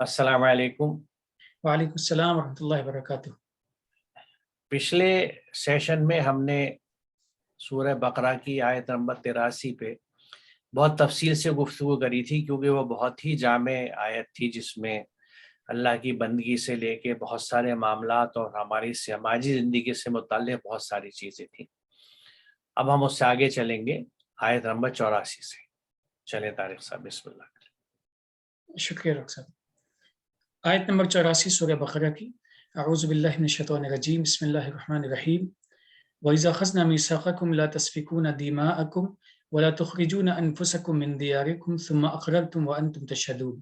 السلام علیکم۔ وعلیکم السلام ورحمۃ اللہ وبرکاتہ۔ پچھلے سیشن میں ہم نے سورہ بقرہ کی آیت نمبر 83 پہ بہت تفصیل سے گفتگو کری تھی، کیونکہ وہ بہت ہی جامع آیت تھی جس میں اللہ کی بندگی سے لے کے بہت سارے معاملات اور ہماری سماجی زندگی سے متعلق بہت ساری چیزیں تھیں۔ اب ہم اس سے آگے چلیں گے آیت نمبر 84 سے۔ چلیں طارق صاحب بسم اللہ۔ شکریہ ڈاکٹر صاحب۔ آیت نمبر 84 سورہ بقرہ کی۔ اعوذ باللہ من الشیطان الرجیم، بسم اللہ الرحمن الرحیم۔ وَإِذَا أَخَذْنَا مِيثَاقَكُمْ لَا تَسْفِكُونَ دِمَاءَكُمْ وَلَا تُخْرِجُونَ أَنفُسَكُمْ مِنْ دِيَارِكُمْ ثُمَّ أَقْرَرْتُمْ وَأَنْتُمْ تَشْهَدُونَ۔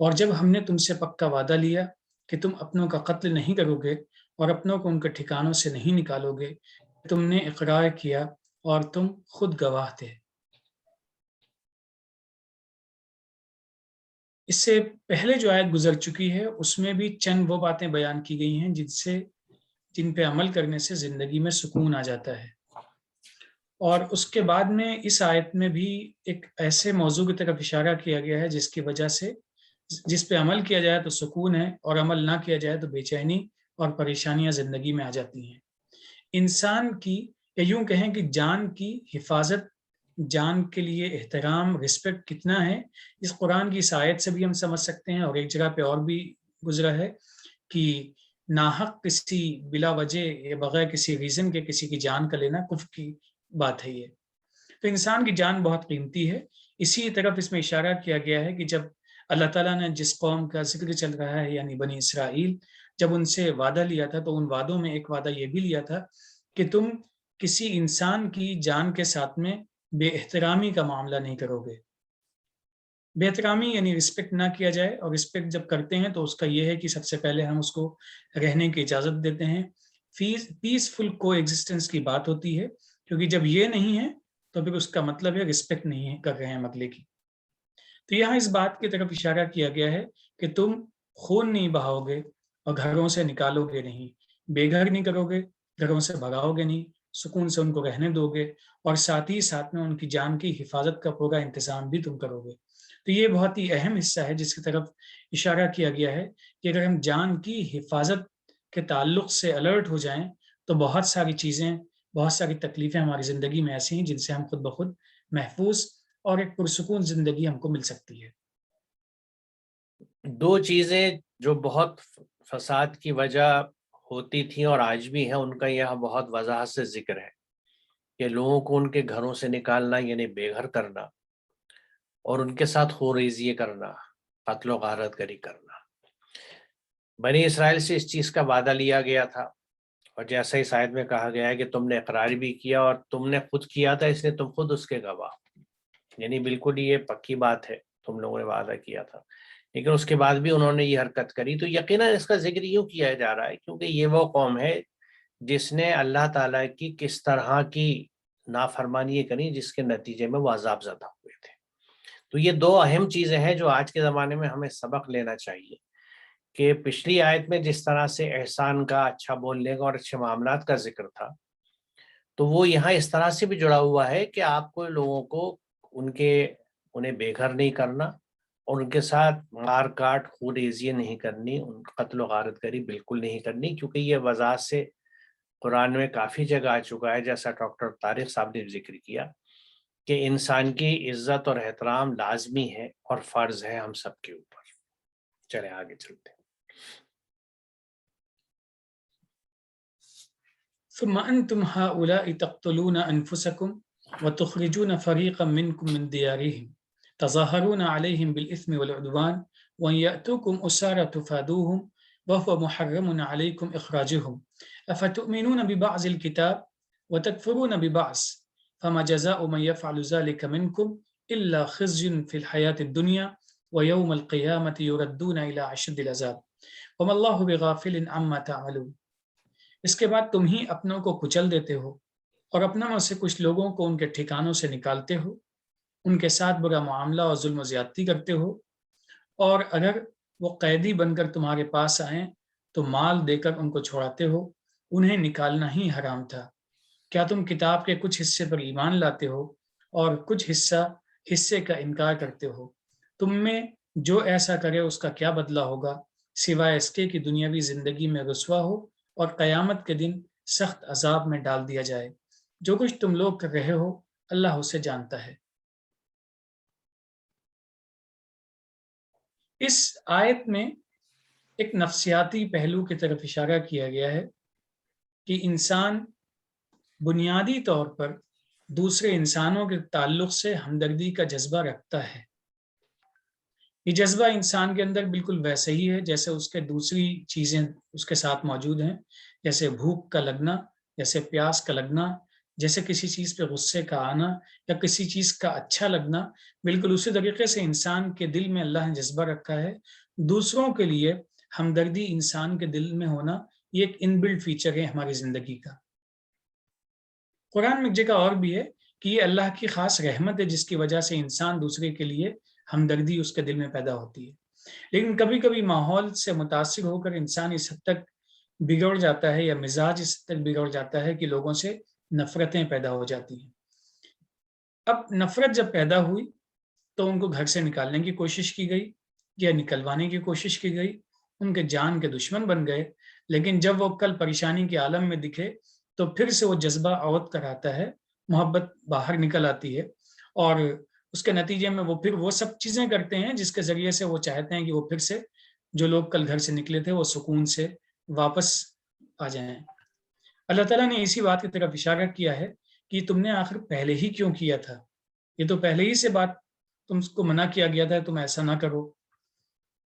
اور جب ہم نے تم سے پکا وعدہ لیا کہ تم اپنوں کا قتل نہیں کرو گے اور اپنوں کو ان کے ٹھکانوں سے نہیں نکالو گے، تم نے اقرار کیا اور تم خود گواہ تھے۔ اس سے پہلے جو آیت گزر چکی ہے اس میں بھی چند وہ باتیں بیان کی گئی ہیں جن پہ عمل کرنے سے زندگی میں سکون آ جاتا ہے، اور اس کے بعد میں اس آیت میں بھی ایک ایسے موضوع کی طرف اشارہ کیا گیا ہے جس کی وجہ سے جس پہ عمل کیا جائے تو سکون ہے، اور عمل نہ کیا جائے تو بے چینی اور پریشانیاں زندگی میں آ جاتی ہیں۔ انسان کی، یا یوں کہیں کہ جان کی حفاظت، جان کے لیے احترام، رسپیکٹ کتنا ہے، اس قرآن کی اس آیت سے بھی ہم سمجھ سکتے ہیں، اور ایک جگہ پہ اور بھی گزرا ہے کہ ناحق کسی بلا وجہ یا بغیر کسی ریزن کے کسی کی جان کا لینا کفر کی بات ہے۔ یہ تو انسان کی جان بہت قیمتی ہے۔ اسی طرف اس میں اشارہ کیا گیا ہے کہ جب اللہ تعالیٰ نے جس قوم کا ذکر چل رہا ہے یعنی بنی اسرائیل، جب ان سے وعدہ لیا تھا تو ان وعدوں میں ایک وعدہ یہ بھی لیا تھا کہ تم کسی انسان کی جان کے ساتھ میں بے احترامی کا معاملہ نہیں کرو گے۔ بے احترامی یعنی رسپیکٹ نہ کیا جائے، اور رسپیکٹ جب کرتے ہیں تو اس کا یہ ہے کہ سب سے پہلے ہم اس کو رہنے کی اجازت دیتے ہیں، پیسفل کو ایگزسٹنس کی بات ہوتی ہے، کیونکہ جب یہ نہیں ہے تو پھر اس کا مطلب ہے رسپیکٹ نہیں کر رہے ہیں مطلب کی۔ تو یہاں اس بات کی طرف اشارہ کیا گیا ہے کہ تم خون نہیں بہاؤ گے اور گھروں سے نکالو گے نہیں، بے گھر نہیں کرو گے، گھروں سے بھگاؤ گے نہیں، سکون سے ان کو رہنے دو گے، اور ساتھ ہی ساتھ میں ان کی جان کی حفاظت کا پورا انتظام بھی تم کرو گے۔ تو یہ بہت ہی اہم حصہ ہے جس کی طرف اشارہ کیا گیا ہے کہ اگر ہم جان کی حفاظت کے تعلق سے الرٹ ہو جائیں تو بہت ساری چیزیں، بہت ساری تکلیفیں ہماری زندگی میں ایسی ہیں جن سے ہم خود بخود محفوظ اور ایک پرسکون زندگی ہم کو مل سکتی ہے۔ دو چیزیں جو بہت فساد کی وجہ ہوتی تھیں اور آج بھی ہیں، ان کا یہاں بہت وضاحت سے ذکر ہے کہ لوگوں کو ان کے گھروں سے نکالنا یعنی بے گھر کرنا، اور ان کے ساتھ خوریزی کرنا، قتل و غارت گری کرنا۔ بنی اسرائیل سے اس چیز کا وعدہ لیا گیا تھا، اور جیسا اس آیت میں کہا گیا ہے کہ تم نے اقرار بھی کیا اور تم نے خود کیا تھا، اس لیے تم خود اس کے گواہ، یعنی بالکل یہ پکی بات ہے، تم لوگوں نے وعدہ کیا تھا، لیکن اس کے بعد بھی انہوں نے یہ حرکت کری۔ تو یقیناً اس کا ذکر یوں کیا جا رہا ہے کیونکہ یہ وہ قوم ہے جس نے اللہ تعالیٰ کی کس طرح کی نافرمانی کری جس کے نتیجے میں وہ عذاب زدہ ہوئے تھے۔ تو یہ دو اہم چیزیں ہیں جو آج کے زمانے میں ہمیں سبق لینا چاہیے کہ پچھلی آیت میں جس طرح سے احسان کا، اچھا بولنے کا اور اچھے معاملات کا ذکر تھا، تو وہ یہاں اس طرح سے بھی جڑا ہوا ہے کہ آپ کو لوگوں کو انہیں بے گھر نہیں کرنا، اور ان کے ساتھ مار کاٹ، خونریزی نہیں کرنی، ان قتل و غارت گری بالکل نہیں کرنی، کیونکہ یہ وضاحت سے قرآن میں کافی جگہ آ چکا ہے، جیسا ڈاکٹر طارق صاحب نے ذکر کیا کہ انسان کی عزت اور احترام لازمی ہے اور فرض ہے ہم سب کے اوپر۔ چلیں آگے چلتے ہیں۔ ثم انتم هؤلاء تقتلون انفسكم وتخرجون فريقا منكم من ديارهم تظاهرون عليهم بالإثم والعدوان وإن يأتوكم أسارى تفادوهم وهو محرم عليكم إخراجهم أفتؤمنون ببعض الكتاب وتكفرون ببعض فما جزاء من يفعل ذلك منكم إلا خزي في الحياة الدنيا ويوم القيامة يردون إلى أشد العذاب وما الله بغافل عما تعملون۔ اس کے بعد تم ہی اپنوں کو کچل دیتے ہو اور اپنوں میں سے کچھ لوگوں کو ان کے ٹھکانوں سے نکالتے ہو، ان کے ساتھ برا معاملہ اور ظلم و زیادتی کرتے ہو، اور اگر وہ قیدی بن کر تمہارے پاس آئیں تو مال دے کر ان کو چھوڑاتے ہو، انہیں نکالنا ہی حرام تھا۔ کیا تم کتاب کے کچھ حصے پر ایمان لاتے ہو اور کچھ حصے کا انکار کرتے ہو؟ تم میں جو ایسا کرے اس کا کیا بدلہ ہوگا سوائے اس کے کہ دنیاوی زندگی میں رسوا ہو اور قیامت کے دن سخت عذاب میں ڈال دیا جائے۔ جو کچھ تم لوگ کر رہے ہو اللہ اسے جانتا ہے۔ اس آیت میں ایک نفسیاتی پہلو کی طرف اشارہ کیا گیا ہے کہ انسان بنیادی طور پر دوسرے انسانوں کے تعلق سے ہمدردی کا جذبہ رکھتا ہے۔ یہ جذبہ انسان کے اندر بالکل ویسے ہی ہے جیسے اس کے دوسری چیزیں اس کے ساتھ موجود ہیں، جیسے بھوک کا لگنا، جیسے پیاس کا لگنا، جیسے کسی چیز پہ غصے کا آنا یا کسی چیز کا اچھا لگنا، بالکل اسی طریقے سے انسان کے دل میں اللہ نے جذبہ رکھا ہے۔ دوسروں کے لیے ہمدردی انسان کے دل میں ہونا یہ ایک ان بلڈ فیچر ہے ہماری زندگی کا۔ قرآن میں ایک جگہ اور بھی ہے کہ یہ اللہ کی خاص رحمت ہے جس کی وجہ سے انسان دوسرے کے لیے ہمدردی اس کے دل میں پیدا ہوتی ہے۔ لیکن کبھی کبھی ماحول سے متاثر ہو کر انسان اس حد تک بگڑ جاتا ہے یا مزاج اس حد تک بگڑ جاتا ہے کہ لوگوں سے نفرتیں پیدا ہو جاتی ہیں۔ اب نفرت جب پیدا ہوئی تو ان کو گھر سے نکالنے کی کوشش کی گئی یا نکلوانے کی کوشش کی گئی، ان کے جان کے دشمن بن گئے، لیکن جب وہ کل پریشانی کے عالم میں دکھے تو پھر سے وہ جذبہ عود کراتا ہے، محبت باہر نکل آتی ہے، اور اس کے نتیجے میں وہ پھر وہ سب چیزیں کرتے ہیں جس کے ذریعے سے وہ چاہتے ہیں کہ وہ پھر سے جو لوگ کل گھر سے نکلے تھے وہ سکون سے واپس آ جائیں۔ اللہ تعالیٰ نے اسی بات کی طرف اشارہ کیا ہے کہ تم نے آخر پہلے ہی کیوں کیا تھا، یہ تو پہلے ہی سے بات تم کو منع کیا گیا تھا، تم ایسا نہ کرو۔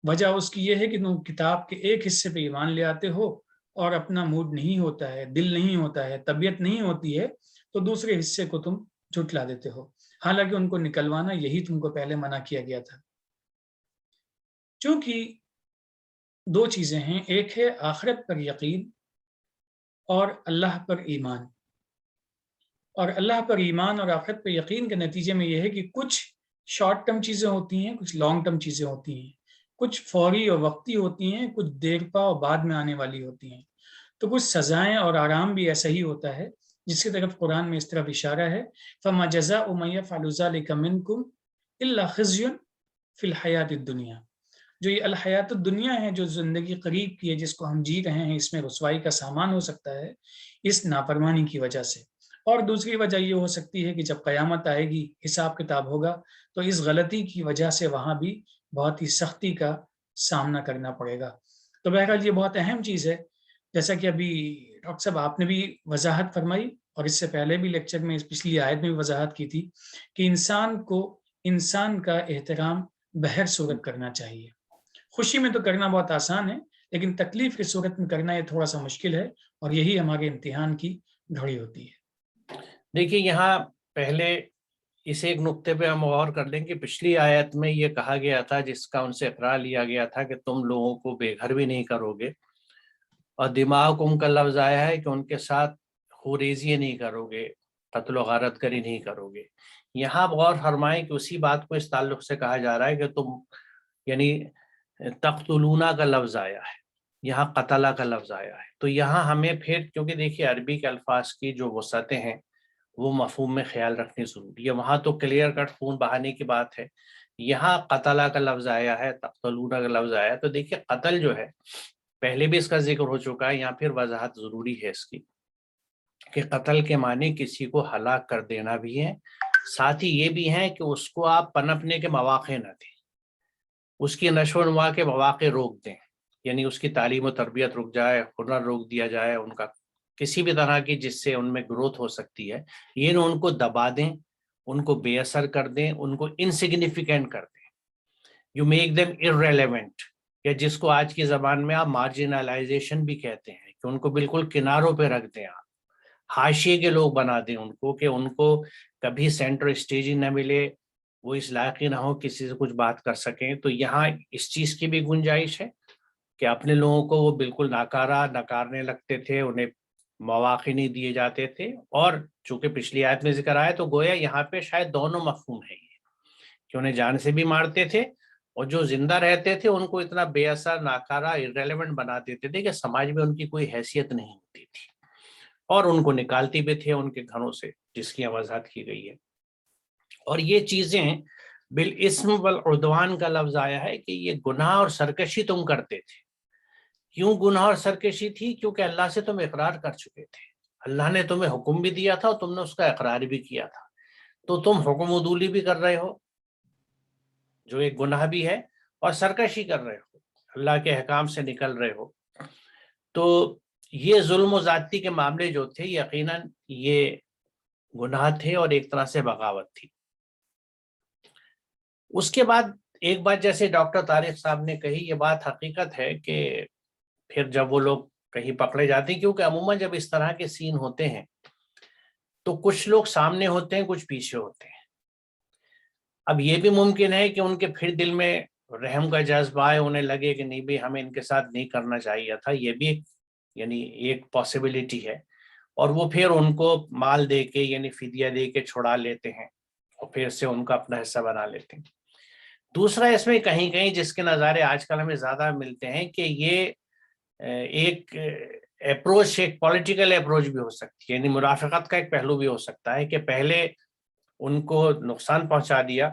وجہ اس کی یہ ہے کہ تم کتاب کے ایک حصے پہ ایمان لے آتے ہو اور اپنا موڈ نہیں ہوتا ہے، دل نہیں ہوتا ہے، طبیعت نہیں ہوتی ہے تو دوسرے حصے کو تم جھٹلا دیتے ہو، حالانکہ ان کو نکلوانا یہی تم کو پہلے منع کیا گیا تھا۔ چونکہ دو چیزیں ہیں، ایک ہے آخرت پر یقین اور اللہ پر ایمان، اور اللہ پر ایمان اور آخرت پر یقین کے نتیجے میں یہ ہے کہ کچھ شارٹ ٹرم چیزیں ہوتی ہیں، کچھ لانگ ٹرم چیزیں ہوتی ہیں، کچھ فوری اور وقتی ہوتی ہیں، کچھ دیر پا اور بعد میں آنے والی ہوتی ہیں، تو کچھ سزائیں اور آرام بھی ایسا ہی ہوتا ہے جس کی طرف قرآن میں اس طرف اشارہ ہے، فَمَا جَزَاءُ مَن يَفْعَلُ ذَلِكَ مِنكُمْ إِلَّا خِزْيٌ فِي الْحَيَاةِ الدُّنْيَا۔ جو یہ الحیات الدنیا ہے، جو زندگی قریب کی ہے جس کو ہم جی رہے ہیں، اس میں رسوائی کا سامان ہو سکتا ہے اس نافرمانی کی وجہ سے، اور دوسری وجہ یہ ہو سکتی ہے کہ جب قیامت آئے گی، حساب کتاب ہوگا، تو اس غلطی کی وجہ سے وہاں بھی بہت ہی سختی کا سامنا کرنا پڑے گا۔ تو بہرحال یہ بہت اہم چیز ہے، جیسا کہ ابھی ڈاکٹر صاحب آپ نے بھی وضاحت فرمائی اور اس سے پہلے بھی لیکچر میں پچھلی آیت میں بھی وضاحت کی تھی کہ انسان کو انسان کا احترام بہر صورت کرنا چاہیے۔ خوشی میں تو کرنا بہت آسان ہے، لیکن تکلیف کی صورت میں کرنا یہ تھوڑا سا مشکل ہے، اور یہی ہمارے امتحان کی گھڑی ہوتی ہے۔ دیکھیے یہاں پہلے اس ایک نقطے پہ ہم غور کر لیں کہ پچھلی آیت میں یہ کہا گیا تھا، جس کا ان سے اقرار لیا گیا تھا کہ تم لوگوں کو بے گھر بھی نہیں کرو گے، اور دماغ کا لفظ آیا ہے کہ ان کے ساتھ خوریزی نہیں کرو گے، قتل و غارت گری نہیں کرو گے۔ یہاں غور فرمائیں کہ اسی بات کو اس تعلق سے کہا جا رہا ہے کہ تم یعنی تقتلونا کا لفظ آیا ہے، یہاں قتلہ کا لفظ آیا ہے، تو یہاں ہمیں پھر کیونکہ دیکھیے عربی کے الفاظ کی جو وسعتیں ہیں وہ مفہوم میں خیال رکھنی ضروری ہے۔ وہاں تو کلیئر کٹ خون بہانے کی بات ہے، یہاں قتلہ کا لفظ آیا ہے، تقتلونا کا لفظ آیا ہے، تو دیکھیے قتل جو ہے پہلے بھی اس کا ذکر ہو چکا ہے، یہاں پھر وضاحت ضروری ہے اس کی کہ قتل کے معنی کسی کو ہلاک کر دینا بھی ہے، ساتھ ہی یہ بھی ہے کہ اس کو آپ پنپنے کے مواقع نہ دیں، اس کی نشو و نما کے مواقع روک دیں، یعنی اس کی تعلیم و تربیت رک جائے، ہنر روک دیا جائے، ان کا کسی بھی طرح کی جس سے ان میں گروتھ ہو سکتی ہے، یہ نہ ان کو دبا دیں، ان کو بے اثر کر دیں، ان کو انسگنیفیکینٹ کر دیں، یو میک دیم irrelevant، یا جس کو آج کی زبان میں آپ مارجنلائزیشن بھی کہتے ہیں کہ ان کو بالکل کناروں پہ رکھ دیں، آپ حاشیے کے لوگ بنا دیں ان کو، کہ ان کو کبھی سینٹر اسٹیج نہ ملے، وہ اس لائق نہ ہو کسی سے کچھ بات کر سکیں۔ تو یہاں اس چیز کی بھی گنجائش ہے کہ اپنے لوگوں کو وہ بالکل نکارنے لگتے تھے، انہیں مواقع نہیں دیے جاتے تھے، اور چونکہ پچھلی آیت میں ذکر آیا تو گویا یہاں پہ شاید دونوں مفہوم ہے یہ، کہ انہیں جان سے بھی مارتے تھے، اور جو زندہ رہتے تھے ان کو اتنا بے اثر، ناکارہ، irrelevant بنا دیتے تھے کہ سماج میں ان کی کوئی حیثیت نہیں ہوتی تھی، اور ان کو نکالتی بھی تھے ان کے گھروں سے، جس کی وضاحت کی گئی ہے۔ اور یہ چیزیں بالاسم والعدوان کا لفظ آیا ہے کہ یہ گناہ اور سرکشی تم کرتے تھے. کیوں گناہ اور سرکشی تھی؟ کیونکہ اللہ سے تم اقرار کر چکے تھے، اللہ نے تمہیں حکم بھی دیا تھا اور تم نے اس کا اقرار بھی کیا تھا، تو تم حکم عدولی بھی کر رہے ہو جو ایک گناہ بھی ہے، اور سرکشی کر رہے ہو، اللہ کے احکام سے نکل رہے ہو. تو یہ ظلم و زیادتی کے معاملے جو تھے یقیناً یہ گناہ تھے اور ایک طرح سے بغاوت تھی. اس کے بعد ایک بات جیسے ڈاکٹر طارق صاحب نے کہی، یہ بات حقیقت ہے کہ پھر جب وہ لوگ کہیں پکڑے جاتے ہیں، کیونکہ عموماً جب اس طرح کے سین ہوتے ہیں تو کچھ لوگ سامنے ہوتے ہیں، کچھ پیچھے ہوتے ہیں. اب یہ بھی ممکن ہے کہ ان کے پھر دل میں رحم کا جذبہ آئے، انہیں لگے کہ نہیں بھی ہمیں ان کے ساتھ نہیں کرنا چاہیے تھا، یہ بھی ایک پاسبلٹی ہے، اور وہ پھر ان کو مال دے کے یعنی فدیہ دے کے چھڑا لیتے ہیں اور پھر سے ان کا اپنا حصہ بنا لیتے ہیں. دوسرا اس میں کہیں کہیں جس کے نظارے آج کل ہمیں زیادہ ملتے ہیں کہ یہ ایک اپروچ، ایک پولیٹیکل اپروچ بھی ہو سکتی ہے، یعنی مرافقت کا ایک پہلو بھی ہو سکتا ہے کہ پہلے ان کو نقصان پہنچا دیا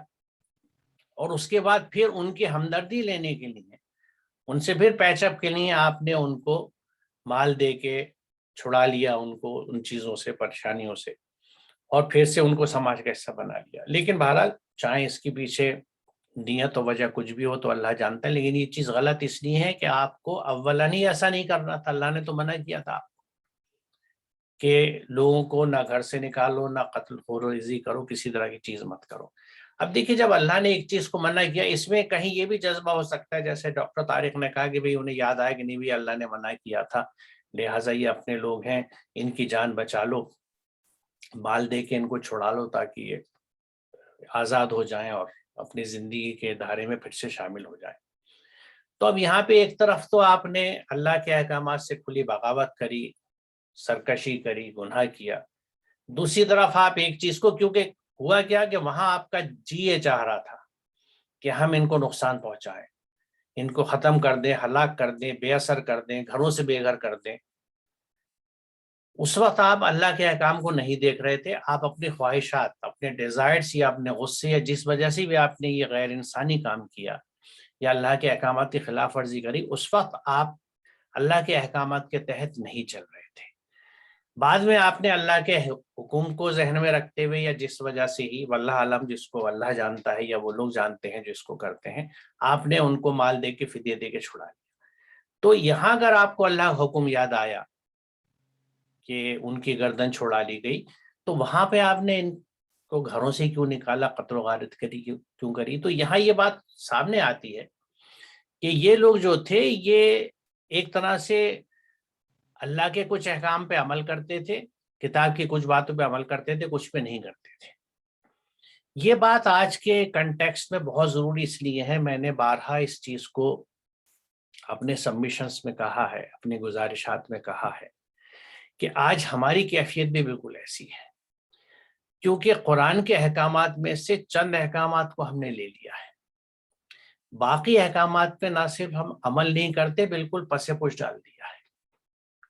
اور اس کے بعد پھر ان کی ہمدردی لینے کے لیے، ان سے پھر پیچ اپ کے لیے آپ نے ان کو مال دے کے چھڑا لیا، ان کو ان چیزوں سے، پریشانیوں سے، اور پھر سے ان کو سماج کا حصہ بنا لیا. لیکن بہرحال چاہے اس کے پیچھے نیت و وجہ کچھ بھی ہو تو اللہ جانتا ہے، لیکن یہ چیز غلط اس لیے ہے کہ آپ کو اولا نہیں ایسا نہیں کرنا تھا. اللہ نے تو منع کیا تھا کہ لوگوں کو نہ گھر سے نکالو، نہ قتل خوریزی کرو، کسی طرح کی چیز مت کرو. اب دیکھیے جب اللہ نے ایک چیز کو منع کیا، اس میں کہیں یہ بھی جذبہ ہو سکتا ہے جیسے ڈاکٹر طارق نے کہا کہ بھئی انہیں یاد آیا کہ نہیں بھی اللہ نے منع کیا تھا، لہٰذا یہ اپنے لوگ ہیں، ان کی جان بچا لو، مال دے کے ان کو چھڑا لو تاکہ یہ آزاد ہو جائیں اور اپنی زندگی کے دھارے میں پھر سے شامل ہو جائیں. تو اب یہاں پہ ایک طرف تو آپ نے اللہ کے احکامات سے کھلی بغاوت کری، سرکشی کری، گناہ کیا. دوسری طرف آپ ایک چیز کو، کیونکہ ہوا کیا کہ وہاں آپ کا جی یہ چاہ رہا تھا کہ ہم ان کو نقصان پہنچائیں، ان کو ختم کر دیں، ہلاک کر دیں، بے اثر کر دیں، گھروں سے بے گھر کر دیں. اس وقت آپ اللہ کے احکام کو نہیں دیکھ رہے تھے، آپ اپنی خواہشات، اپنے ڈیزائرز یا اپنے غصے یا جس وجہ سے بھی آپ نے یہ غیر انسانی کام کیا یا اللہ کے احکامات کی خلاف ورزی کری، اس وقت آپ اللہ کے احکامات کے تحت نہیں چل رہے تھے. بعد میں آپ نے اللہ کے حکم کو ذہن میں رکھتے ہوئے یا جس وجہ سے ہی، واللہ عالم، جس کو اللہ جانتا ہے یا وہ لوگ جانتے ہیں جس کو کرتے ہیں، آپ نے ان کو مال دے کے فدیہ دے کے چھڑا لیا. تو یہاں اگر آپ کو اللہ کا حکم یاد آیا کہ ان کی گردن چھڑا لی گئی، تو وہاں پہ آپ نے ان کو گھروں سے کیوں نکالا، قتل و غارت کیوں کری؟ تو یہاں یہ بات سامنے آتی ہے کہ یہ لوگ جو تھے یہ ایک طرح سے اللہ کے کچھ احکام پہ عمل کرتے تھے، کتاب کی کچھ باتوں پہ عمل کرتے تھے، کچھ پہ نہیں کرتے تھے. یہ بات آج کے کنٹیکسٹ میں بہت ضروری اس لیے ہے، میں نے بارہا اس چیز کو اپنے سبمیشنز میں کہا ہے، اپنی گزارشات میں کہا ہے کہ آج ہماری کیفیت بھی بالکل ایسی ہے، کیونکہ قرآن کے احکامات میں سے چند احکامات کو ہم نے لے لیا ہے، باقی احکامات پہ نہ صرف ہم عمل نہیں کرتے، بالکل پس پش ڈال دیا ہے،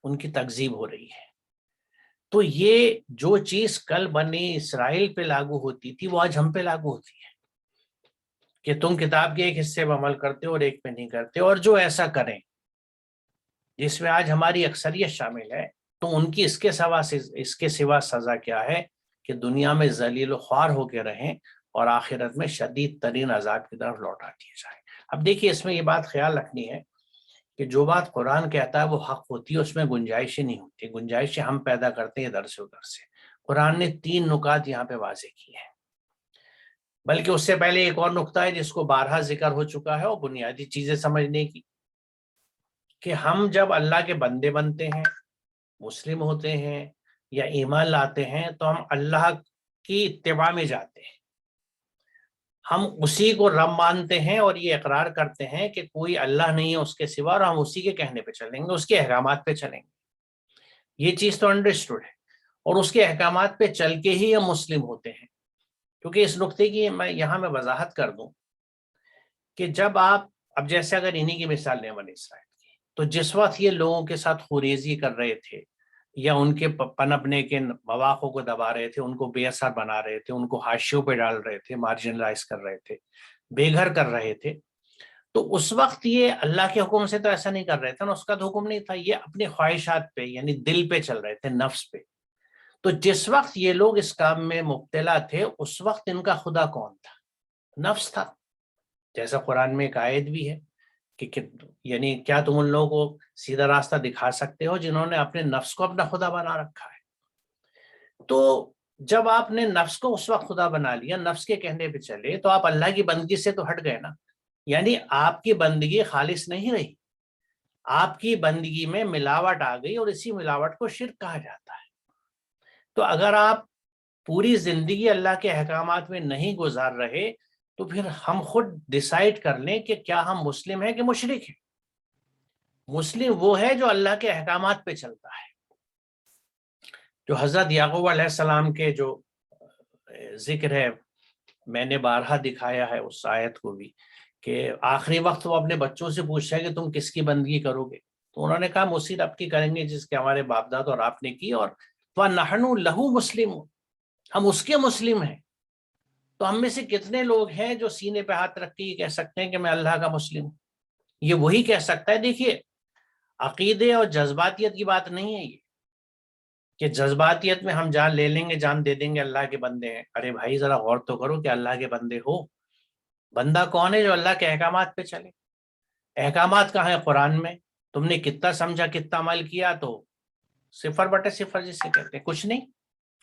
ان کی تکذیب ہو رہی ہے. تو یہ جو چیز کل بنی اسرائیل پہ لاگو ہوتی تھی وہ آج ہم پہ لاگو ہوتی ہے کہ تم کتاب کے ایک حصے پہ عمل کرتے ہو اور ایک پہ نہیں کرتے، اور جو ایسا کریں جس میں آج ہماری اکثریت شامل ہے، تو ان کی اس کے سوا سزا کیا ہے کہ دنیا میں ذلیل و خوار ہو کے رہیں اور آخرت میں شدید ترین عذاب کی طرف لوٹا دیے جائیں. اب دیکھیے اس میں یہ بات خیال رکھنی ہے کہ جو بات قرآن کہتا ہے وہ حق ہوتی ہے، اس میں گنجائشیں نہیں ہوتی، گنجائشیں ہم پیدا کرتے ہیں ادھر سے ادھر سے. قرآن نے 3 نکات یہاں پہ واضح کی ہیں، بلکہ اس سے پہلے ایک اور نقطہ ہے جس کو بارہا ذکر ہو چکا ہے، اور بنیادی چیزیں سمجھنے کی، کہ ہم جب اللہ کے بندے بنتے ہیں، مسلم ہوتے ہیں یا ایمان لاتے ہیں، تو ہم اللہ کی اتباع میں جاتے ہیں، ہم اسی کو رب مانتے ہیں اور یہ اقرار کرتے ہیں کہ کوئی اللہ نہیں ہے اس کے سوا، اور ہم اسی کے کہنے پہ چلیں گے، اس کے احکامات پہ چلیں گے. یہ چیز تو انڈرسٹوڈ ہے، اور اس کے احکامات پہ چل کے ہی ہم مسلم ہوتے ہیں. کیونکہ اس نقطے کی میں وضاحت کر دوں کہ جب آپ، اب جیسے اگر انہی کی مثال لیں بنی اسرائیل کی، تو جس وقت یہ لوگوں کے ساتھ خوریزی کر رہے تھے، یا ان کے پنپنے کے مواقع کو دبا رہے تھے، ان کو بے اثر بنا رہے تھے، ان کو حاشیوں پہ ڈال رہے تھے، مارجنلائز کر رہے تھے، بے گھر کر رہے تھے، تو اس وقت یہ اللہ کے حکم سے تو ایسا نہیں کر رہے تھے نا، اس کا تو حکم نہیں تھا، یہ اپنی خواہشات پہ یعنی دل پہ چل رہے تھے، نفس پہ. تو جس وقت یہ لوگ اس کام میں مبتلا تھے اس وقت ان کا خدا کون تھا؟ نفس تھا. جیسا قرآن میں ایک آیت بھی ہے کہ یعنی کیا تم ان لوگوں کو سیدھا راستہ دکھا سکتے ہو جنہوں نے اپنے نفس کو اپنا خدا بنا رکھا ہے؟ تو جب آپ نے نفس کو اس وقت خدا بنا لیا، نفس کے کہنے پہ چلے، تو آپ اللہ کی بندگی سے تو ہٹ گئے نا. یعنی آپ کی بندگی خالص نہیں رہی، آپ کی بندگی میں ملاوٹ آ گئی، اور اسی ملاوٹ کو شرک کہا جاتا ہے. تو اگر آپ پوری زندگی اللہ کے احکامات میں نہیں گزار رہے تو پھر ہم خود ڈیسائیڈ کر لیں کہ کیا ہم مسلم ہیں کہ مشرک ہیں. مسلم وہ ہے جو اللہ کے احکامات پہ چلتا ہے. جو حضرت یعقوب علیہ السلام کے جو ذکر ہے، میں نے بارہا دکھایا ہے اس آیت کو بھی، کہ آخری وقت وہ اپنے بچوں سے پوچھا ہے کہ تم کس کی بندگی کرو گے، تو انہوں نے کہا ہم اسی رب کی کریں گے جس کے ہمارے باپ داد اور آپ نے کی، اور وَنَحْنُ لَهُ مُسْلِمُونَ، ہم اس کے مسلم ہیں. تو ہم میں سے کتنے لوگ ہیں جو سینے پہ ہاتھ رکھ کے یہ کہہ سکتے ہیں کہ میں اللہ کا مسلم ہوں؟ یہ وہی کہہ سکتا ہے. دیکھیے، عقیدے اور جذباتیت کی بات نہیں ہے یہ کہ جذباتیت میں ہم جان لے لیں گے، جان دے دیں گے اللہ کے بندے ہیں. ارے بھائی ذرا غور تو کرو کہ اللہ کے بندے ہو. بندہ کون ہے؟ جو اللہ کے احکامات پہ چلے. احکامات کہاں ہیں؟ قرآن میں. تم نے کتنا سمجھا، کتنا عمل کیا؟ تو 0/0 جسے کہتے ہیں، کچھ نہیں،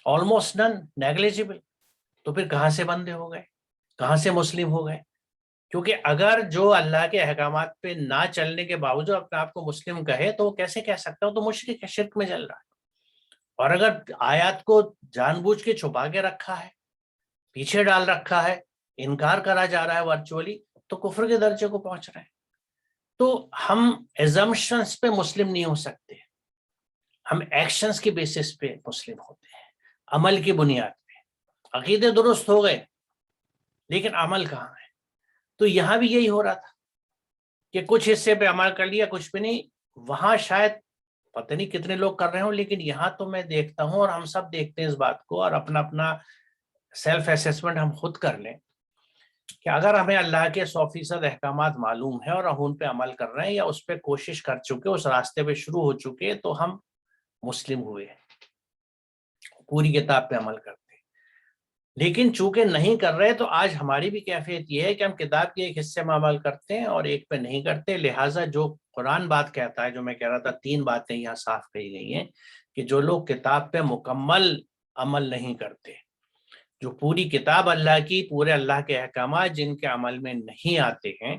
آلموسٹ نن، نیگلیجیبل. تو پھر کہاں سے بندے ہو گئے، کہاں سے مسلم ہو گئے؟ کیونکہ اگر جو اللہ کے احکامات پہ نہ چلنے کے باوجود اپنے آپ کو مسلم کہے تو وہ کیسے کہہ سکتا ہو؟ تو مشرک ہے، شرک میں چل رہا ہے. اور اگر آیات کو جان بوجھ کے چھپا کے رکھا ہے، پیچھے ڈال رکھا ہے، انکار کرا جا رہا ہے ورچولی، تو کفر کے درجے کو پہنچ رہے ہیں. تو ہم ایزمپشنز پہ مسلم نہیں ہو سکتے، ہم ایکشنز کی بیسس پہ مسلم ہوتے ہیں، عمل کی بنیاد پہ. عقیدے درست ہو گئے لیکن عمل کہاں ہے؟ تو یہاں بھی یہی ہو رہا تھا کہ کچھ حصے پہ عمل کر لیا، کچھ پہ نہیں. وہاں شاید پتہ نہیں کتنے لوگ کر رہے ہوں، لیکن یہاں تو میں دیکھتا ہوں، اور ہم سب دیکھتے ہیں اس بات کو، اور اپنا اپنا سیلف اسیسمنٹ ہم خود کر لیں کہ اگر ہمیں اللہ کے 100% احکامات معلوم ہے اور ہم ان پہ عمل کر رہے ہیں یا اس پہ کوشش کر چکے، اس راستے پہ شروع ہو چکے، تو ہم مسلم ہوئے، پوری کتاب پہ عمل کرتے. لیکن چونکہ نہیں کر رہے تو آج ہماری بھی کیفیت یہ ہے کہ ہم کتاب کے ایک حصے میں عمل کرتے ہیں اور ایک پہ نہیں کرتے. لہٰذا جو قرآن بات کہتا ہے، جو میں کہہ رہا تھا، 3 باتیں یہاں صاف کہی گئی ہیں کہ جو لوگ کتاب پہ مکمل عمل نہیں کرتے، جو پوری کتاب اللہ کی، پورے اللہ کے احکامات جن کے عمل میں نہیں آتے ہیں،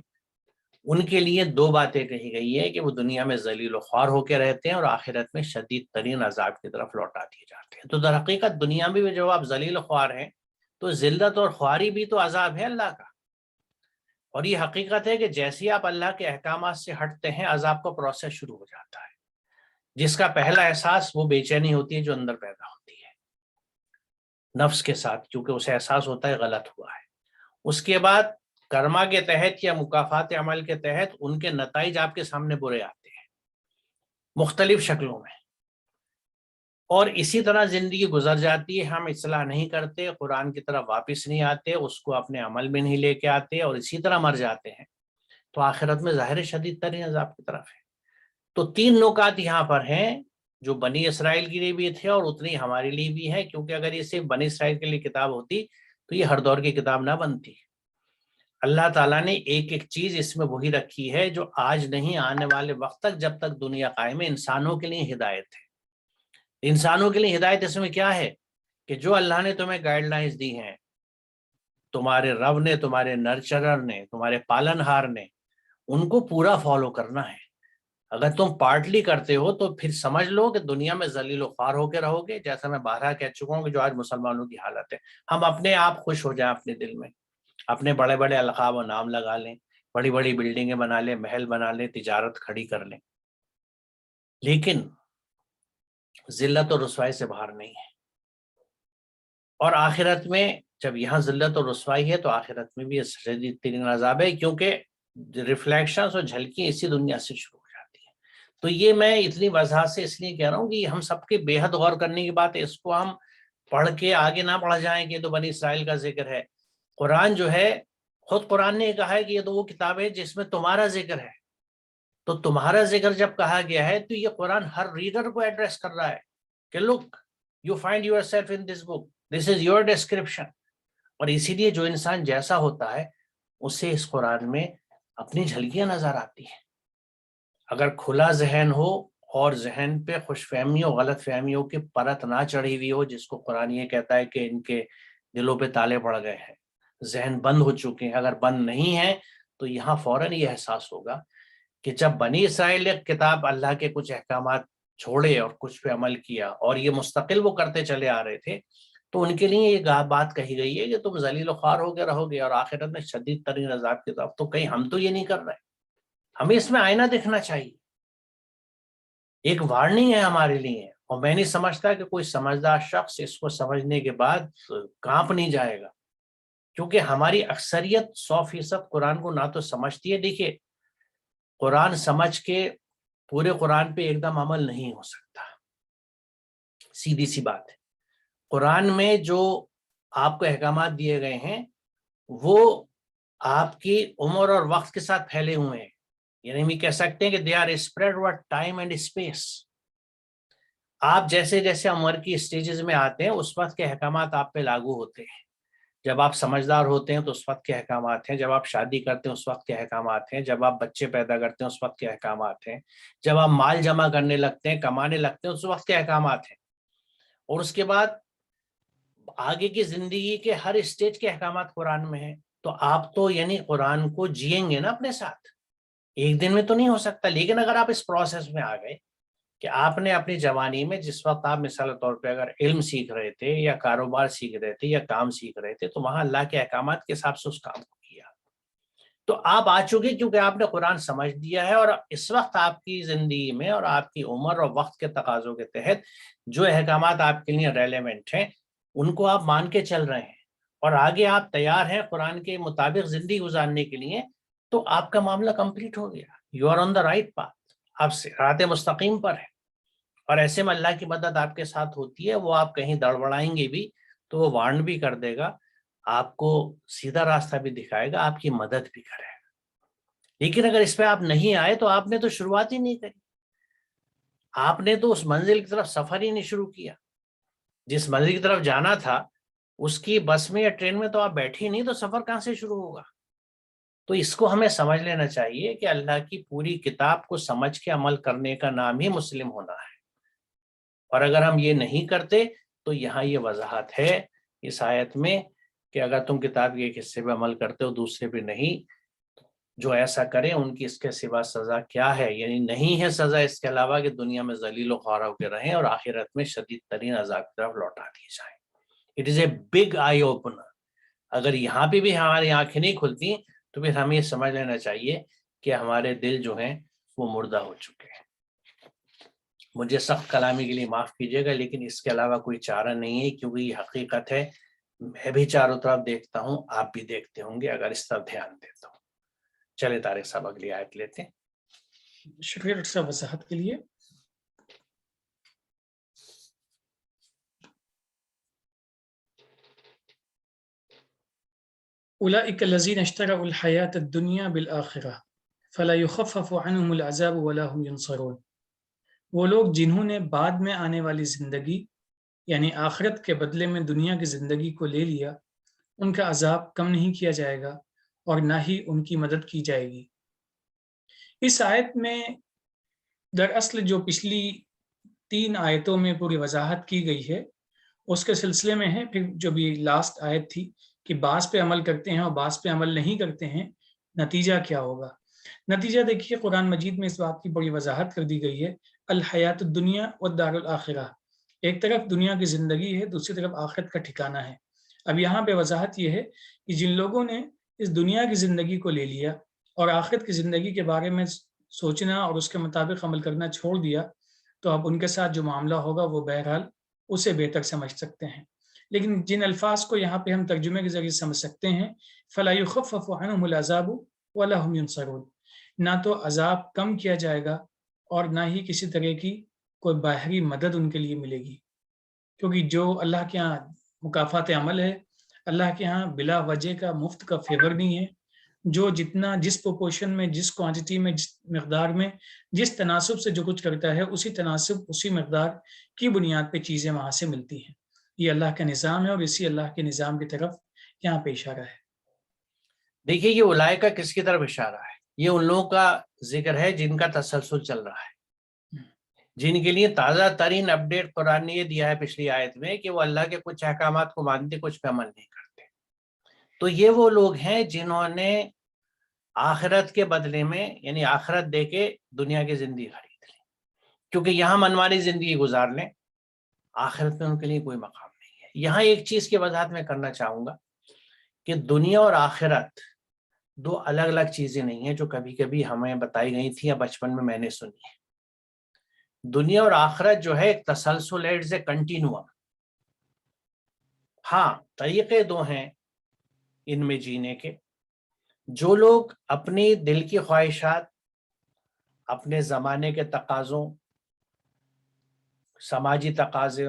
ان کے لیے 2 باتیں کہی گئی ہے کہ وہ دنیا میں ذلیل و خوار ہو کے رہتے ہیں اور آخرت میں شدید ترین عذاب کی طرف لوٹا دیے جاتے ہیں. تو در حقیقت دنیا میں بھی جب آپ ذلیل و خوار ہیں تو ذلت اور خواری بھی تو عذاب ہے اللہ کا. اور یہ حقیقت ہے کہ جیسے آپ اللہ کے احکامات سے ہٹتے ہیں، عذاب کا پروسیس شروع ہو جاتا ہے، جس کا پہلا احساس وہ بے چینی ہوتی ہے جو اندر پیدا ہوتی ہے نفس کے ساتھ، کیونکہ اسے احساس ہوتا ہے غلط ہوا ہے. اس کے بعد کرما کے تحت یا مکافات عمل کے تحت ان کے نتائج آپ کے سامنے برے آتے ہیں مختلف شکلوں میں، اور اسی طرح زندگی گزر جاتی ہے. ہم اصلاح نہیں کرتے، قرآن کی طرف واپس نہیں آتے، اس کو اپنے عمل میں نہیں لے کے آتے، اور اسی طرح مر جاتے ہیں، تو آخرت میں ظاہر شدید ترین عذاب کی طرف ہے. تو 3 نکات یہاں پر ہیں جو بنی اسرائیل کے لیے بھی تھے اور اتنی ہمارے لیے بھی ہے، کیونکہ اگر یہ صرف بنی اسرائیل کے لیے کتاب ہوتی تو یہ ہر دور کی کتاب نہ بنتی. اللہ تعالیٰ نے ایک ایک چیز اس میں وہی رکھی ہے جو آج نہیں، آنے والے وقت تک، جب تک دنیا قائم ہے، انسانوں کے لیے ہدایت ہے. انسانوں کے لیے ہدایت اس میں کیا ہے کہ جو اللہ نے تمہیں گائیڈ لائنز دی ہیں، تمہارے رب نے، تمہارے نرچرر نے، تمہارے پالن ہار نے، ان کو پورا فالو کرنا ہے. اگر تم پارٹلی کرتے ہو تو پھر سمجھ لو کہ دنیا میں ذلیل و خوار ہو کے رہو گے، جیسا میں بارہا کہہ چکا ہوں کہ جو آج مسلمانوں کی حالت ہے. ہم اپنے آپ خوش ہو جائیں اپنے دل میں، اپنے بڑے بڑے القاب و نام لگا لیں، بڑی بڑی بلڈنگیں بنا لیں، محل بنا لیں، تجارت کھڑی کر لیں، لیکن ذلت اور رسوائی سے باہر نہیں ہے. اور آخرت میں جب یہاں ذلت اور رسوائی ہے تو آخرت میں بھی شدید ترین عذاب ہے، کیونکہ ریفلیکشنز اور جھلکیاں اسی دنیا سے شروع ہو جاتی ہیں. تو یہ میں اتنی وضاحت سے اس لیے کہہ رہا ہوں کہ ہم سب کے بے حد غور کرنے کی بات ہے، اس کو ہم پڑھ کے آگے نہ پڑھ جائیں کہ یہ تو بنی اسرائیل کا ذکر ہے۔ قرآن جو ہے، خود قرآن نے کہا ہے کہ یہ تو وہ کتاب ہے جس میں تمہارا ذکر ہے، تو تمہارا ذکر جب کہا گیا ہے تو یہ قرآن ہر ریڈر کو ایڈریس کر رہا ہے کہ look you find yourself in this book, this is your description. اور اسی لیے جو انسان جیسا ہوتا ہے اسے اس قرآن میں اپنی جھلکیاں نظر آتی ہیں۔ اگر کھلا ذہن ہو اور ذہن پہ خوش فہمیوں غلط فہمیوں کی پرت نہ چڑھی ہوئی ہو، جس کو قرآن یہ کہتا ہے کہ ان کے دلوں پہ تالے پڑ گئے ہیں، ذہن بند ہو چکے ہیں، اگر بند نہیں ہے تو یہاں فوراً یہ احساس ہوگا کہ جب بنی اسرائیل نے کتاب اللہ کے کچھ احکامات چھوڑے اور کچھ پہ عمل کیا اور یہ مستقل وہ کرتے چلے آ رہے تھے، تو ان کے لیے یہ بات کہی گئی ہے کہ تم ذلیل و خوار ہو کے رہو گے اور آخرت میں شدید ترین عذاب کی طرف۔ تو کہیں ہم تو یہ نہیں کر رہے، ہمیں اس میں آئینہ دیکھنا چاہیے، ایک وارننگ ہے ہمارے لیے۔ اور میں نہیں سمجھتا کہ کوئی سمجھدار شخص اس کو سمجھنے کے بعد کانپ نہیں جائے گا، کیونکہ ہماری اکثریت 100% قرآن کو نہ تو سمجھتی ہے۔ دیکھیے، قرآن سمجھ کے پورے قرآن پہ ایک دم عمل نہیں ہو سکتا، سیدھی سی بات ہے۔ قرآن میں جو آپ کو احکامات دیے گئے ہیں وہ آپ کی عمر اور وقت کے ساتھ پھیلے ہوئے ہیں، یعنی ہم کہہ سکتے ہیں کہ they are spread over time and space. آپ جیسے جیسے عمر کی اسٹیجز میں آتے ہیں اس وقت کے احکامات آپ پہ لاگو ہوتے ہیں۔ جب آپ سمجھدار ہوتے ہیں تو اس وقت کے احکامات ہیں، جب آپ شادی کرتے ہیں اس وقت کے احکامات ہیں، جب آپ بچے پیدا کرتے ہیں اس وقت کے احکامات ہیں، جب آپ مال جمع کرنے لگتے ہیں، کمانے لگتے ہیں، اس وقت کے احکامات ہیں، اور اس کے بعد آگے کی زندگی کے ہر اسٹیج کے احکامات قرآن میں ہیں۔ تو آپ تو یعنی قرآن کو جئیں گے نا اپنے ساتھ، ایک دن میں تو نہیں ہو سکتا۔ لیکن اگر آپ اس پروسیس میں آ گئے کہ آپ نے اپنی جوانی میں جس وقت آپ مثال کے طور پہ اگر علم سیکھ رہے تھے یا کاروبار سیکھ رہے تھے یا کام سیکھ رہے تھے، تو وہاں اللہ کے احکامات کے حساب سے اس کام کو کیا، تو آپ آ چکے، کیونکہ آپ نے قرآن سمجھ دیا ہے، اور اس وقت آپ کی زندگی میں اور آپ کی عمر اور وقت کے تقاضوں کے تحت جو احکامات آپ کے لیے ریلیونٹ ہیں ان کو آپ مان کے چل رہے ہیں، اور آگے آپ تیار ہیں قرآن کے مطابق زندگی گزارنے کے لیے، تو آپ کا معاملہ کمپلیٹ ہو گیا، you are on the right path, آپ صراط مستقیم پر ہیں۔ اور ایسے میں اللہ کی مدد آپ کے ساتھ ہوتی ہے، وہ آپ کہیں دڑبڑائیں گے بھی تو وہ وارن بھی کر دے گا، آپ کو سیدھا راستہ بھی دکھائے گا، آپ کی مدد بھی کرے گا۔ لیکن اگر اس پہ آپ نہیں آئے تو آپ نے تو شروعات ہی نہیں کری، آپ نے تو اس منزل کی طرف سفر ہی نہیں شروع کیا، جس منزل کی طرف جانا تھا اس کی بس میں یا ٹرین میں تو آپ بیٹھے ہی نہیں، تو سفر کہاں سے شروع ہوگا؟ تو اس کو ہمیں سمجھ لینا چاہیے کہ اللہ کی پوری کتاب کو سمجھ کے عمل کرنے کا نام ہی مسلم ہونا ہے، اور اگر ہم یہ نہیں کرتے تو یہاں یہ وضاحت ہے اس آیت میں کہ اگر تم کتاب کے ایک حصے پہ عمل کرتے ہو دوسرے پہ نہیں، جو ایسا کریں ان کی اس کے سوا سزا کیا ہے، یعنی نہیں ہے سزا اس کے علاوہ کہ دنیا میں ذلیل و خوار ہو کے رہیں اور آخرت میں شدید ترین عذاب کی طرف لوٹا دیے جائیں۔ It is a big eye opener. اگر یہاں پہ بھی ہماری آنکھیں نہیں کھلتی تو پھر ہمیں یہ سمجھ لینا چاہیے کہ ہمارے دل جو ہیں وہ مردہ ہو چکے ہیں۔ مجھے سخت کلامی کے لیے معاف کیجیے گا، لیکن اس کے علاوہ کوئی چارہ نہیں ہے، کیونکہ یہ حقیقت ہے، میں بھی چاروں طرف دیکھتا ہوں، آپ بھی دیکھتے ہوں گے اگر اس طرف دھیان دیتا ہوں۔ چلے طارق صاحب اگلی آیت لیتے ہیں۔ شکریہ ڈاکٹر صاحب وضاحت کے لیے۔ اولئک الذین اشتروا الحیاۃ الدنیا بالآخرہ فلا یخفف عنہم العذاب ولا هم ینصرون۔ وہ لوگ جنہوں نے بعد میں آنے والی زندگی یعنی آخرت کے بدلے میں دنیا کی زندگی کو لے لیا، ان کا عذاب کم نہیں کیا جائے گا اور نہ ہی ان کی مدد کی جائے گی۔ اس آیت میں دراصل جو پچھلی 3 آیتوں میں پوری وضاحت کی گئی ہے اس کے سلسلے میں ہے، پھر جو بھی لاسٹ آیت تھی کہ بعض پہ عمل کرتے ہیں اور بعض پہ عمل نہیں کرتے ہیں، نتیجہ کیا ہوگا؟ نتیجہ دیکھیے، قرآن مجید میں اس بات کی بڑی وضاحت کر دی گئی ہے، الحیات الدنیا والدار الآخرہ، ایک طرف دنیا کی زندگی ہے، دوسری طرف آخرت کا ٹھکانہ ہے۔ اب یہاں پہ وضاحت یہ ہے کہ جن لوگوں نے اس دنیا کی زندگی کو لے لیا اور آخرت کی زندگی کے بارے میں سوچنا اور اس کے مطابق عمل کرنا چھوڑ دیا، تو اب ان کے ساتھ جو معاملہ ہوگا وہ بہرحال اسے بہتر سمجھ سکتے ہیں۔ لیکن جن الفاظ کو یہاں پہ ہم ترجمے کے ذریعے سمجھ سکتے ہیں، فَلَا يُخَفَّفُ عَنْهُمُ الْعَذَابُ وَلَا هُمْ يُنصَرُونَ، نہ تو عذاب کم کیا جائے گا اور نہ ہی کسی طرح کی کوئی باہری مدد ان کے لیے ملے گی، کیونکہ جو اللہ کے ہاں مکافات عمل ہے، اللہ کے ہاں بلا وجہ کا مفت کا فیور نہیں ہے۔ جو جتنا جس پروپورشن میں، جس کوانٹٹی میں، جس مقدار میں، جس تناسب سے جو کچھ کرتا ہے، اسی تناسب اسی مقدار کی بنیاد پہ چیزیں وہاں سے ملتی ہیں۔ یہ اللہ کا نظام ہے اور اسی اللہ کے نظام کی طرف یہاں پہ اشارہ ہے۔ دیکھیے یہ اولائکہ کس کی طرف اشارہ ہے؟ یہ ان لوگوں کا ذکر ہے جن کا تسلسل چل رہا ہے، جن کے لیے تازہ ترین اپڈیٹ قرآن نے یہ دیا ہے پچھلی آیت میں کہ وہ اللہ کے کچھ احکامات کو مانتے، کچھ پہ عمل نہیں کرتے۔ تو یہ وہ لوگ ہیں جنہوں نے آخرت کے بدلے میں، یعنی آخرت دے کے دنیا کی زندگی خرید لی، کیونکہ یہاں منمانی زندگی گزار لیں، آخرت میں ان کے لیے کوئی مقام نہیں ہے۔ یہاں ایک چیز کی وضاحت میں کرنا چاہوں گا کہ دنیا اور آخرت دو الگ الگ چیزیں نہیں ہیں جو کبھی کبھی ہمیں بتائی گئی تھی یا بچپن میں نے سنی ہے۔ دنیا اور آخرت جو ہے ایک تسلسل ہے، اٹس اے کنٹینیوم۔ ہاں طریقے دو ہیں ان میں جینے کے۔ جو لوگ اپنی دل کی خواہشات، اپنے زمانے کے تقاضوں، سماجی تقاضے،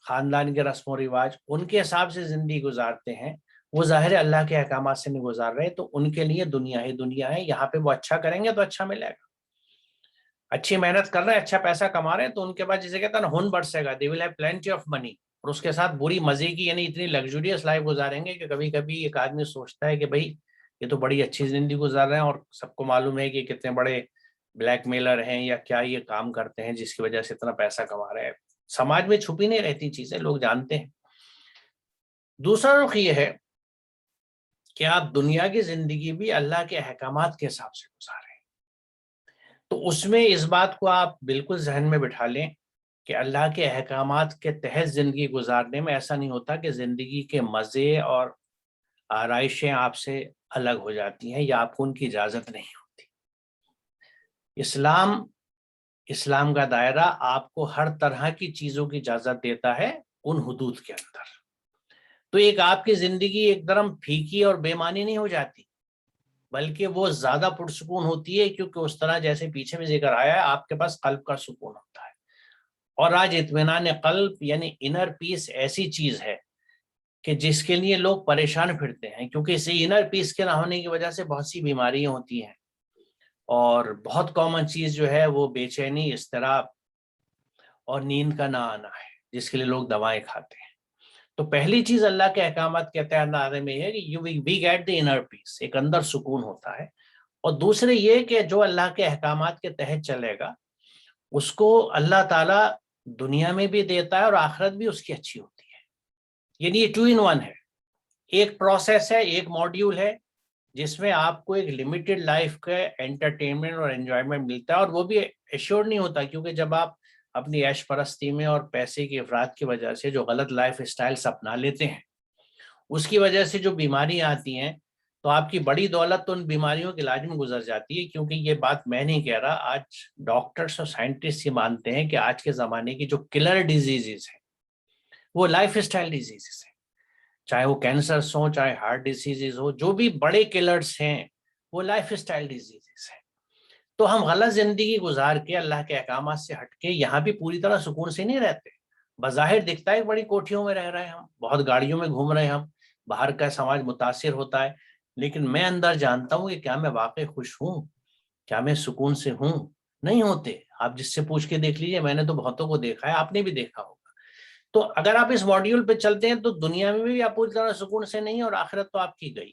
خاندان کے رسم و رواج، ان کے حساب سے زندگی گزارتے ہیں، وہ ظاہر اللہ کے احکامات سے نہیں گزار رہے، تو ان کے لیے دنیا ہی دنیا ہے۔ یہاں پہ وہ اچھا کریں گے تو اچھا ملے گا، اچھی محنت کر رہے ہیں، اچھا پیسہ کما رہے ہیں، تو ان کے بعد جسے کہتا ہے نا ہن برسے گا، they will have plenty of money, اور اس کے ساتھ بری مزے کی، یعنی اتنی لگژریس لائف گزاریں گے کہ کبھی کبھی ایک آدمی سوچتا ہے کہ بھائی یہ تو بڑی اچھی زندگی گزار رہے ہیں، اور سب کو معلوم ہے کہ کتنے بڑے بلیک میلر ہیں یا کیا یہ کام کرتے ہیں جس کی وجہ سے اتنا پیسہ کما رہے ہیں۔ سماج میں چھپی نہیں رہتی چیزیں، لوگ جانتے ہیں۔ دوسرا رخ یہ ہے کہ آپ دنیا کی زندگی بھی اللہ کے احکامات کے حساب سے گزاریں، تو اس میں اس بات کو آپ بالکل ذہن میں بٹھا لیں کہ اللہ کے احکامات کے تحت زندگی گزارنے میں ایسا نہیں ہوتا کہ زندگی کے مزے اور آرائشیں آپ سے الگ ہو جاتی ہیں یا آپ کو ان کی اجازت نہیں ہوتی۔ اسلام کا دائرہ آپ کو ہر طرح کی چیزوں کی اجازت دیتا ہے ان حدود کے اندر۔ تو ایک آپ کی زندگی ایک درم پھیکی اور بے معنی نہیں ہو جاتی، بلکہ وہ زیادہ پرسکون ہوتی ہے، کیونکہ اس طرح جیسے پیچھے میں ذکر آیا ہے آپ کے پاس قلب کا سکون ہوتا ہے۔ اور آج اطمینان قلب یعنی انر پیس ایسی چیز ہے کہ جس کے لیے لوگ پریشان پھرتے ہیں، کیونکہ اسے انر پیس کے نہ ہونے کی وجہ سے بہت سی بیماریاں ہوتی ہیں، اور بہت کامن چیز جو ہے وہ بے چینی، اضطراب اور نیند کا نہ آنا ہے، جس کے لیے لوگ دوائیں کھاتے ہیں۔ تو پہلی چیز اللہ کے احکامات کے تحت آنے میں ہے کہ وی گیٹ دی انر پیس، ایک اندر سکون ہوتا ہے۔ اور دوسرے یہ کہ جو اللہ کے احکامات کے تحت چلے گا اس کو اللہ تعالیٰ دنیا میں بھی دیتا ہے اور آخرت بھی اس کی اچھی ہوتی ہے۔ یعنی یہ 2 in 1 ہے، ایک پروسیس ہے، ایک ماڈیول ہے جس میں آپ کو ایک لمیٹڈ لائف کا انٹرٹینمنٹ اور انجوائمنٹ ملتا ہے، اور وہ بھی ایشور نہیں ہوتا، کیونکہ جب آپ اپنی عیش پرستی میں اور پیسے کے افراد کی وجہ سے جو غلط لائف اسٹائلس اپنا لیتے ہیں اس کی وجہ سے جو بیماریاں آتی ہیں، تو آپ کی بڑی دولت تو ان بیماریوں کے علاج میں گزر جاتی ہے۔ کیونکہ یہ بات میں نہیں کہہ رہا، آج ڈاکٹرز اور سائنٹسٹ یہ مانتے ہیں کہ آج کے زمانے کی جو کلر ڈیزیزز ہیں وہ لائف اسٹائل ڈیزیزز ہیں، چاہے وہ کینسرز ہوں، چاہے ہارٹ ڈیزیزز ہو، جو بھی بڑے کلرز ہیں وہ لائف اسٹائل ڈیزیزز ہیں۔ تو ہم غلط زندگی گزار کے اللہ کے احکامات سے ہٹ کے یہاں بھی پوری طرح سکون سے نہیں رہتے۔ بظاہر دکھتا ہے بڑی کوٹھیوں میں رہ رہے ہیں ہم، بہت گاڑیوں میں گھوم رہے ہیں ہم، باہر کا سماج متاثر ہوتا ہے، لیکن میں اندر جانتا ہوں کہ کیا میں واقعی خوش ہوں، کیا میں سکون سے ہوں؟ نہیں ہوتے۔ آپ جس سے پوچھ کے دیکھ لیجیے، میں نے تو بہتوں کو دیکھا ہے، آپ نے بھی دیکھا ہوگا۔ تو اگر آپ اس ماڈیول پہ چلتے ہیں تو دنیا میں بھی آپ پوری طرح سکون سے نہیں، اور آخرت تو آپ کی گئی۔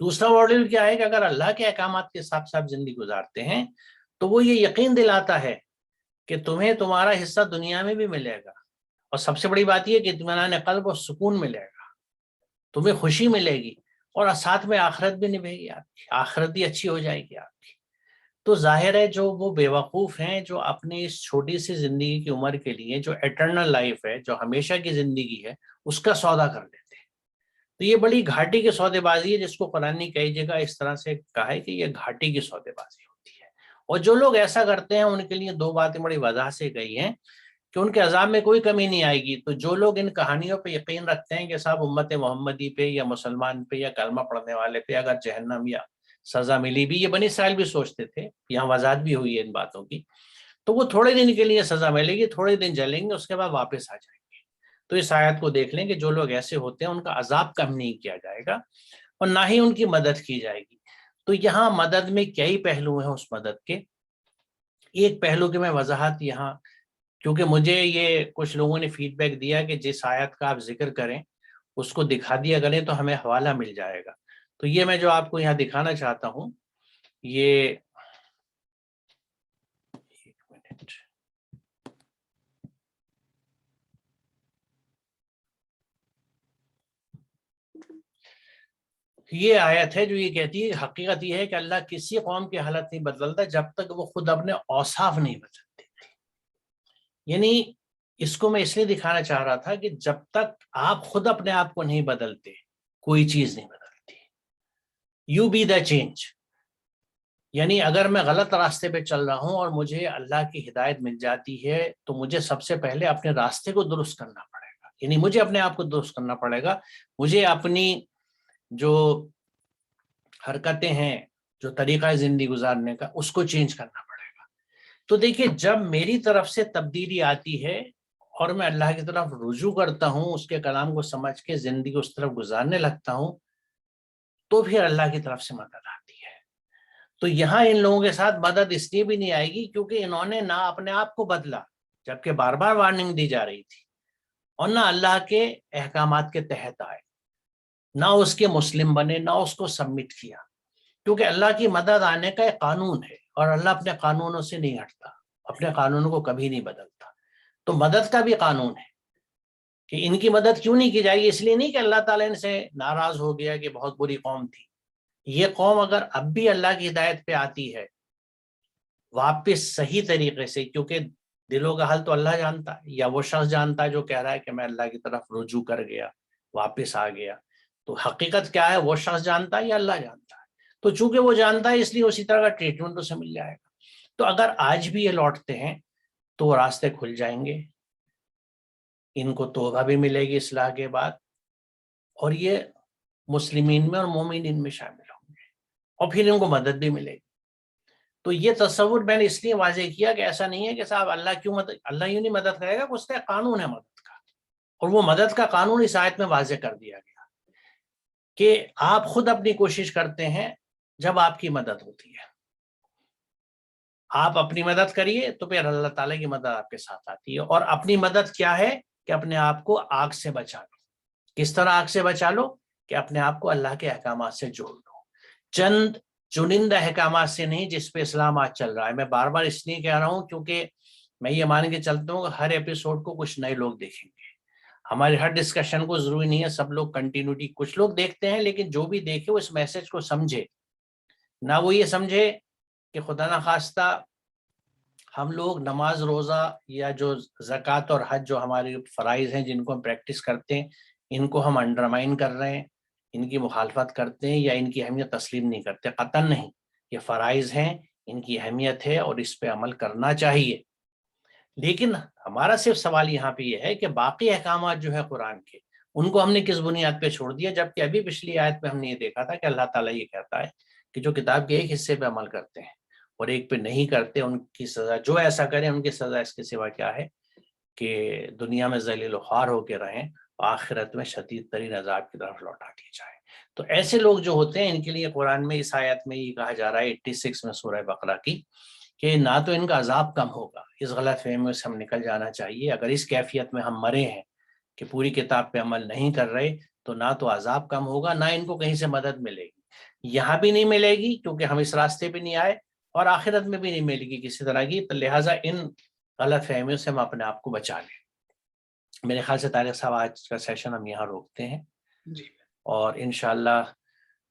دوسرا ماڈیول کیا ہے کہ اگر اللہ کے احکامات کے ساتھ ساتھ زندگی گزارتے ہیں تو وہ یہ یقین دلاتا ہے کہ تمہیں تمہارا حصہ دنیا میں بھی ملے گا، اور سب سے بڑی بات یہ کہ اطمینان قلب اور سکون ملے گا، تمہیں خوشی ملے گی، اور ساتھ میں آخرت بھی نبھے گی، آپ کی آخرت بھی اچھی ہو جائے گی آپ کی۔ تو ظاہر ہے جو وہ بے وقوف ہیں جو اپنی اس چھوٹی سی زندگی کی عمر کے لیے، جو ایٹرنل لائف ہے، جو ہمیشہ کی زندگی ہے، اس کا سودا کر لیتے ہیں۔ تو یہ بڑی گھاٹی کی سودے بازی ہے، جس کو قرآن نے کئی جگہ اس طرح سے کہا ہے کہ یہ گھاٹی کی سودے بازی ہوتی ہے۔ اور جو لوگ ایسا کرتے ہیں ان کے لیے 2 باتیں بڑی وضاحت سے کہی ہیں کہ ان کے عذاب میں کوئی کمی نہیں آئے گی۔ تو جو لوگ ان کہانیوں پہ یقین رکھتے ہیں کہ صاحب امت محمدی پہ یا مسلمان پہ یا کلمہ پڑھنے والے پہ اگر جہنم یا سزا ملی بھی. یہ بنی اسرائیل بھی سوچتے تھے, یہاں وضاحت بھی ہوئی ہے ان باتوں کی. تو وہ تھوڑے دن کے لیے سزا ملے گی, تھوڑے دن جلیں گے, اس کے بعد واپس آ جائیں گے. تو اس آیت کو دیکھ لیں کہ جو لوگ ایسے ہوتے ہیں ان کا عذاب کم نہیں کیا جائے گا اور نہ ہی ان کی مدد کی جائے گی. تو یہاں مدد میں کئی پہلو ہیں اس مدد کے. ایک پہلو کی میں وضاحت یہاں, کیونکہ مجھے یہ کچھ لوگوں نے فیڈ بیک دیا کہ جس آیت کا آپ ذکر کریں اس کو دکھا دیا کریں تو ہمیں حوالہ مل جائے گا. تو یہ میں جو آپ کو یہاں دکھانا چاہتا ہوں, یہ ایک منٹ, یہ آیت ہے جو یہ کہتی ہے حقیقت یہ ہے کہ اللہ کسی قوم کی حالت نہیں بدلتا جب تک وہ خود اپنے اوصاف نہیں بدلتے. یعنی اس کو میں اس لیے دکھانا چاہ رہا تھا کہ جب تک آپ خود اپنے آپ کو نہیں بدلتے کوئی چیز نہیں بدلتی. You be the change. یعنی اگر میں غلط راستے پہ چل رہا ہوں اور مجھے اللہ کی ہدایت مل جاتی ہے تو مجھے سب سے پہلے اپنے راستے کو درست کرنا پڑے گا. یعنی مجھے اپنے آپ کو درست کرنا پڑے گا, مجھے اپنی جو حرکتیں ہیں, جو طریقہ زندگی گزارنے کا, اس کو چینج کرنا پڑے گا. تو دیکھیے جب میری طرف سے تبدیلی آتی ہے اور میں اللہ کی طرف رجوع کرتا ہوں, اس کے کلام کو سمجھ کے زندگی اس طرف گزارنے لگتا ہوں, تو پھر اللہ کی طرف سے مدد آتی ہے. تو یہاں ان لوگوں کے ساتھ مدد اس لیے بھی نہیں آئے گی کیونکہ انہوں نے نہ اپنے آپ کو بدلا جبکہ بار بار وارننگ دی جا رہی تھی, اور نہ اللہ کے احکامات کے تحت آئے, نہ اس کے مسلم بنے, نہ اس کو سبمٹ کیا. کیونکہ اللہ کی مدد آنے کا ایک قانون ہے اور اللہ اپنے قانونوں سے نہیں ہٹتا, اپنے قانونوں کو کبھی نہیں بدلتا. تو مدد کا بھی قانون ہے کہ ان کی مدد کیوں نہیں کی جائے گی, اس لیے نہیں کہ اللہ تعالیٰ ان سے ناراض ہو گیا کہ بہت بری قوم تھی. یہ قوم اگر اب بھی اللہ کی ہدایت پہ آتی ہے واپس صحیح طریقے سے, کیونکہ دلوں کا حل تو اللہ جانتا ہے, یا وہ شخص جانتا ہے جو کہہ رہا ہے کہ میں اللہ کی طرف رجوع کر گیا, واپس آ گیا, تو حقیقت کیا ہے وہ شخص جانتا ہے یا اللہ جانتا ہے. تو چونکہ وہ جانتا ہے اس لیے اسی طرح کا ٹریٹمنٹ اسے مل جائے گا. تو اگر آج بھی یہ لوٹتے ہیں تو وہ راستے کھل جائیں گے, ان کو توبہ بھی ملے گی اصلاح کے بعد, اور یہ مسلمین میں اور مومنین میں شامل ہوں گے, اور پھر ان کو مدد بھی ملے گی. تو یہ تصور میں نے اس لیے واضح کیا کہ ایسا نہیں ہے کہ صاحب اللہ کیوں مدد, اللہ یوں نہیں مدد کرے گا, اس کا قانون ہے مدد کا, اور وہ مدد کا قانون اس آیت میں واضح کر دیا گیا کہ آپ خود اپنی کوشش کرتے ہیں جب آپ کی مدد ہوتی ہے. آپ اپنی مدد کریے تو پھر اللہ تعالیٰ کی مدد آپ کے ساتھ آتی ہے. اور اپنی مدد کیا ہے کہ اپنے آپ کو آگ سے بچا لو. کس طرح آگ سے بچا لو کہ اپنے آپ کو اللہ کے احکامات سے جوڑ لو, چند چنندہ احکامات سے نہیں جس پہ اسلام آج چل رہا ہے. میں بار بار اس لیے کہہ رہا ہوں کیونکہ میں یہ مان کے چلتا ہوں کہ ہر ایپیسوڈ کو کچھ نئے لوگ دیکھیں گے. ہمارے ہر ڈسکشن کو ضروری نہیں ہے سب لوگ کنٹینیوٹی, کچھ لوگ دیکھتے ہیں لیکن جو بھی دیکھے وہ اس میسج کو سمجھے, نہ وہ یہ سمجھے کہ خدا نخواستہ ہم لوگ نماز روزہ یا جو زکوٰۃ اور حج جو ہمارے فرائض ہیں جن کو ہم پریکٹس کرتے ہیں ان کو ہم انڈرمائن کر رہے ہیں, ان کی مخالفت کرتے ہیں یا ان کی اہمیت تسلیم نہیں کرتے. قطعاً نہیں, یہ فرائض ہیں, ان کی اہمیت ہے اور اس پہ عمل کرنا چاہیے. لیکن ہمارا صرف سوال یہاں پہ یہ ہے کہ باقی احکامات جو ہے قرآن کے, ان کو ہم نے کس بنیاد پہ چھوڑ دیا, جبکہ ابھی پچھلی آیت پہ ہم نے یہ دیکھا تھا کہ اللہ تعالیٰ یہ کہتا ہے کہ جو کتاب کے ایک حصے پہ عمل کرتے ہیں اور ایک پہ نہیں کرتے ان کی سزا, جو ایسا کریں ان کی سزا اس کے سوا کیا ہے کہ دنیا میں ذلیل و خوار ہو کے رہیں, آخرت میں شدید ترین عذاب کی طرف لوٹا دیے جائیں. تو ایسے لوگ جو ہوتے ہیں ان کے لیے قرآن میں اس آیت میں یہ کہا جا رہا ہے 86 میں سورہ بقرہ کی کہ نہ تو ان کا عذاب کم ہوگا, اس غلط فہمی سے ہم نکل جانا چاہیے. اگر اس کیفیت میں ہم مرے ہیں کہ پوری کتاب پہ عمل نہیں کر رہے تو نہ تو عذاب کم ہوگا, نہ ان کو کہیں سے مدد ملے گی, یہاں بھی نہیں ملے گی کیونکہ ہم اس راستے پہ نہیں آئے, اور آخرت میں بھی نہیں ملے گی کسی طرح کی. تو لہٰذا ان غلط فہمیوں سے ہم اپنے آپ کو بچا لیں. میرے خیال سے طارق صاحب آج کا سیشن ہم یہاں روکتے ہیں جی, اور انشاءاللہ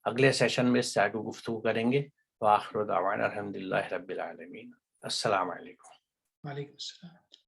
اگلے سیشن میں اس سے آگے گفتگو کریں گے. وآخر دعوانا الحمدللہ رب العالمین. السلام علیکم. وعلیکم السلام.